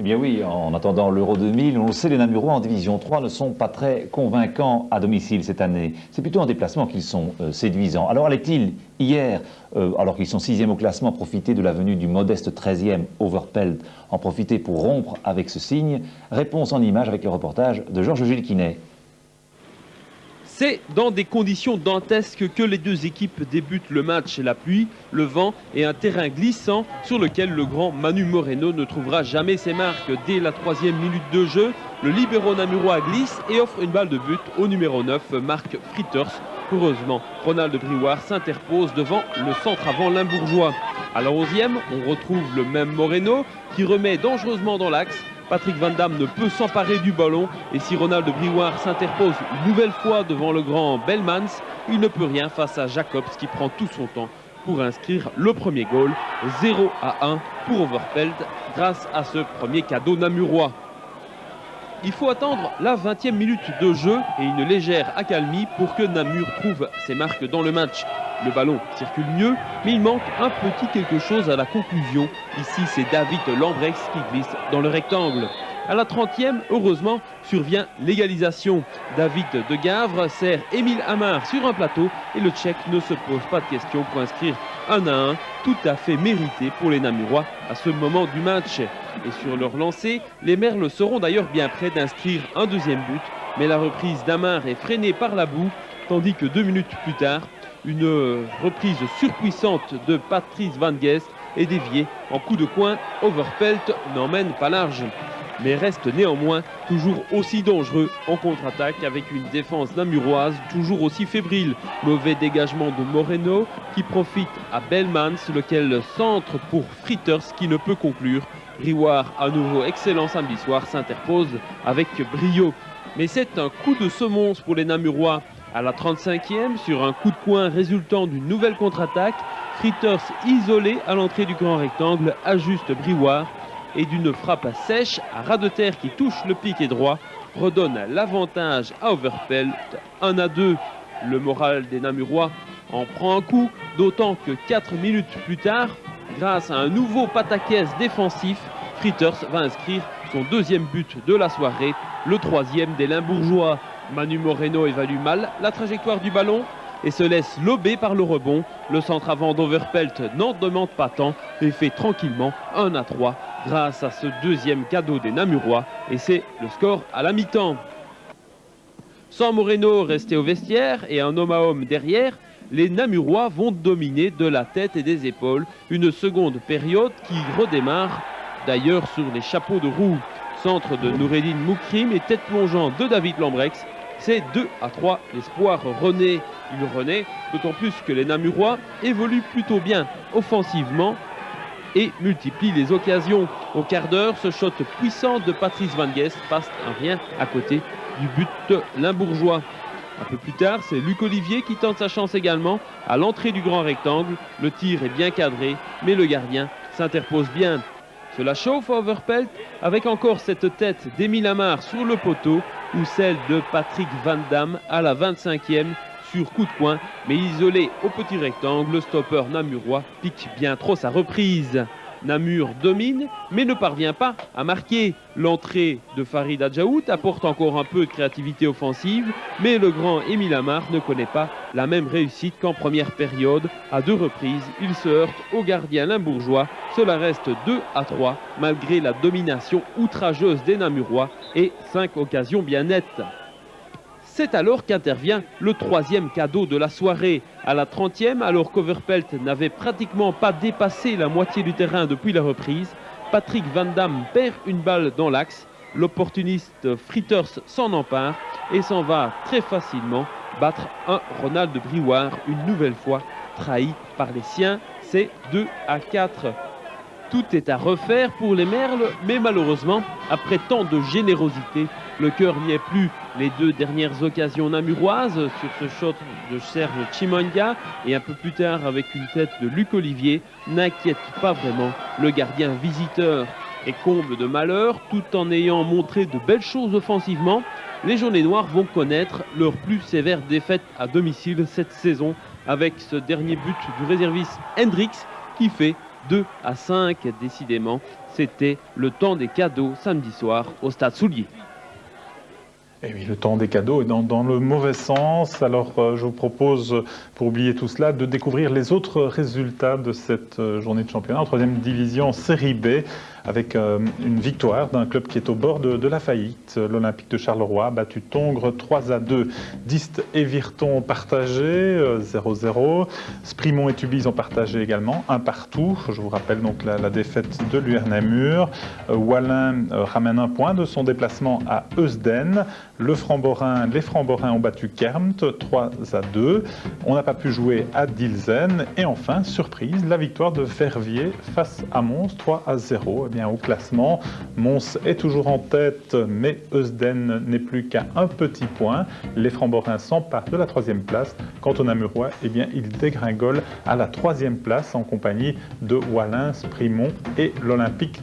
bien oui, en attendant l'Euro 2000, on le sait, les Namurois en Division 3 ne sont pas très convaincants à domicile cette année. C'est plutôt en déplacement qu'ils sont séduisants. Alors allait-il, hier, alors qu'ils sont 6e au classement, profiter de la venue du modeste 13e Overpelt, en profiter pour rompre avec ce signe? Réponse en images avec le reportage de Georges-Gilles Quinet. C'est dans des conditions dantesques que les deux équipes débutent le match. La pluie, le vent et un terrain glissant sur lequel le grand Manu Moreno ne trouvera jamais ses marques. Dès la 3e minute de jeu, le libéro namurois glisse et offre une balle de but au numéro 9, Marc Fritters. Heureusement, Ronald Briouard s'interpose devant le centre avant limbourgeois. À la 11e, on retrouve le même Moreno qui remet dangereusement dans l'axe. Patrick Van Damme ne peut s'emparer du ballon et si Ronald Briouard s'interpose une nouvelle fois devant le grand Belmans, il ne peut rien face à Jacobs qui prend tout son temps pour inscrire le premier goal. 0-1 pour Overpelt grâce à ce premier cadeau namurois. Il faut attendre la 20e minute de jeu et une légère accalmie pour que Namur trouve ses marques dans le match. Le ballon circule mieux, mais il manque un petit quelque chose à la conclusion. Ici, c'est David Lambrex qui glisse dans le rectangle. À la 30e, heureusement, survient l'égalisation. David de Gavre sert Émile Amar sur un plateau et le Tchèque ne se pose pas de questions pour inscrire 1-1, tout à fait mérité pour les Namurois à ce moment du match. Et sur leur lancée, les Merles seront d'ailleurs bien près d'inscrire un deuxième but, mais la reprise d'Amar est freinée par la boue, tandis que 2 minutes plus tard, une reprise surpuissante de Patrice Van Guest est déviée en coup de coin. Overpelt n'emmène pas large, mais reste néanmoins toujours aussi dangereux en contre-attaque avec une défense namuroise toujours aussi fébrile. Mauvais dégagement de Moreno qui profite à Belmans, lequel centre pour Fritters qui ne peut conclure. Briouard, à nouveau excellent samedi soir, s'interpose avec brio. Mais c'est un coup de semonce pour les Namurois. À la 35e, sur un coup de coin résultant d'une nouvelle contre-attaque, Fritters isolé à l'entrée du grand rectangle ajuste Briouard et d'une frappe sèche à ras de terre qui touche le piquet droit redonne l'avantage à Overpelt. 1-2. Le moral des Namurois en prend un coup, d'autant que 4 minutes plus tard, grâce à un nouveau pataquès défensif, Fritters va inscrire son deuxième but de la soirée, le 3e des Limbourgeois. Manu Moreno évalue mal la trajectoire du ballon et se laisse lober par le rebond. Le centre avant d'Overpelt n'en demande pas tant et fait tranquillement 1-3 grâce à ce deuxième cadeau des Namurois et c'est le score à la mi-temps. Sans Moreno resté au vestiaire et un homme à homme derrière, les Namurois vont dominer de la tête et des épaules. Une seconde période qui redémarre d'ailleurs sur les chapeaux de roue. Centre de Noureddin Moukrim et tête plongeante de David Lambrex. C'est 2-3, l'espoir renaît. Il renaît d'autant plus que les Namurois évoluent plutôt bien offensivement et multiplient les occasions. Au quart d'heure, ce shot puissant de Patrice Van Guest passe un rien à côté du but limbourgeois. Un peu plus tard, c'est Luc Olivier qui tente sa chance également à l'entrée du grand rectangle. Le tir est bien cadré, mais le gardien s'interpose bien. Cela chauffe à Overpelt avec encore cette tête d'Émile Amar sur le poteau ou celle de Patrick Van Damme à la 25e sur coup de coin, mais isolé au petit rectangle, le stopper namurois pique bien trop sa reprise. Namur domine, mais ne parvient pas à marquer. L'entrée de Farid Adjaout apporte encore un peu de créativité offensive, mais le grand Émile Amar ne connaît pas la même réussite qu'en première période. À 2 reprises, il se heurte au gardien limbourgeois. Cela reste 2-3, malgré la domination outrageuse des Namurois et 5 occasions bien nettes. C'est alors qu'intervient le 3e cadeau de la soirée. À la 30e, alors qu'Overpelt n'avait pratiquement pas dépassé la moitié du terrain depuis la reprise, Patrick Van Damme perd une balle dans l'axe. L'opportuniste Fritters s'en empare et s'en va très facilement battre un Ronald Briouard, une nouvelle fois trahi par les siens. C'est 2-4. Tout est à refaire pour les Merles, mais malheureusement, après tant de générosité, le cœur n'y est plus. Les 2 dernières occasions namuroises sur ce shot de Serge Chimonga et un peu plus tard avec une tête de Luc Olivier n'inquiètent pas vraiment le gardien visiteur. Et comble de malheur, tout en ayant montré de belles choses offensivement, les Jaunes et Noirs vont connaître leur plus sévère défaite à domicile cette saison avec ce dernier but du réserviste Hendrix qui fait 2-5. Décidément, c'était le temps des cadeaux samedi soir au Stade Soulier. Et oui, le temps des cadeaux est dans le mauvais sens. Alors, je vous propose, pour oublier tout cela, de découvrir les autres résultats de cette journée de championnat en 3e division Série B, avec une victoire d'un club qui est au bord de la faillite. L'Olympique de Charleroi a battu Tongres 3-2. Dist et Virton ont partagé 0-0. Sprimont et Tubize ont partagé également 1-1. Je vous rappelle donc la défaite de l'UR Namur. Wallin ramène un point de son déplacement à Eusden. Les Framborins ont battu Kermt 3-2. On n'a pas pu jouer à Dilsen. Et enfin, surprise, la victoire de Verviers face à Mons 3-0. Eh bien, au classement, Mons est toujours en tête, mais Eusden n'est plus qu'à un petit point. Les Framborins s'emparent de la 3e place. Quant aux Namurois, eh bien, ils dégringolent à la 3e place en compagnie de Wallin, Sprimont et l'Olympique